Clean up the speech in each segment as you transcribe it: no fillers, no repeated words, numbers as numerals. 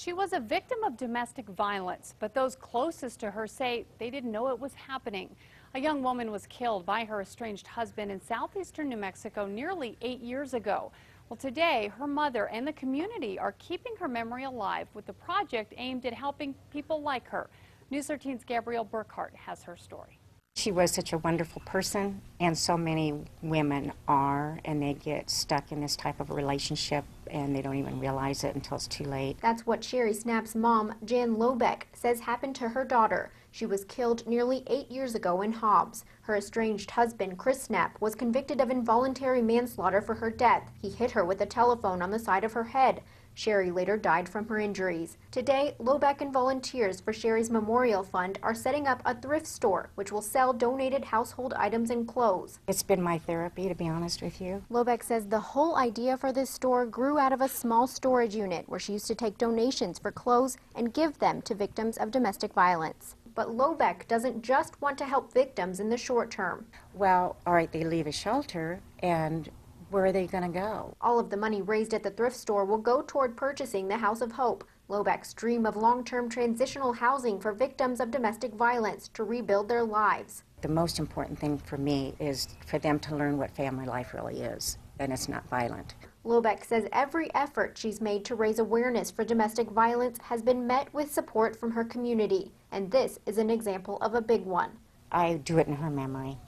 She was a victim of domestic violence, but those closest to her say they didn't know it was happening. A young woman was killed by her estranged husband in southeastern New Mexico nearly 8 years ago. Well, today, her mother and the community are keeping her memory alive with a project aimed at helping people like her. News 13's Gabrielle Burkhart has her story. She was such a wonderful person, and so many women are, and they get stuck in this type of relationship and they don't even realize it until it's too late. That's what Sherry Snapp's mom, Jan Lobeck, says happened to her daughter. She was killed nearly 8 years ago in Hobbs. Her estranged husband, Chris Snapp, was convicted of involuntary manslaughter for her death. He hit her with a telephone on the side of her head. Sherry later died from her injuries. Today, Lobeck and volunteers for Sherry's Memorial Fund are setting up a thrift store, which will sell donated household items and clothes. It's been my therapy, to be honest with you. Lobeck says the whole idea for this store grew out of a small storage unit where she used to take donations for clothes and give them to victims of domestic violence. But Lobeck doesn't just want to help victims in the short term. Well, all right, they leave a shelter, and where are they going to go? All of the money raised at the thrift store will go toward purchasing the House of Hope, Lobeck's dream of long-term transitional housing for victims of domestic violence to rebuild their lives. The most important thing for me is for them to learn what family life really is, and it's not violent. Lobeck says every effort she's made to raise awareness for domestic violence has been met with support from her community, and this is an example of a big one. I do it in her memory,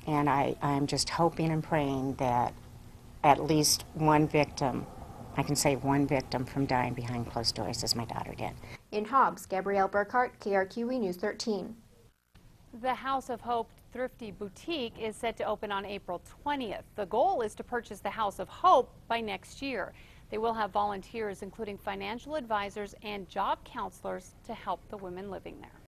and I'm just hoping and praying that at least one victim, I can save one victim from dying behind closed doors as my daughter did. In Hobbs, Gabrielle Burkhart, KRQE News 13. The House of Hope Thrifty Boutique is set to open on April 20th. The goal is to purchase the House of Hope by next year. They will have volunteers, including financial advisors and job counselors, to help the women living there.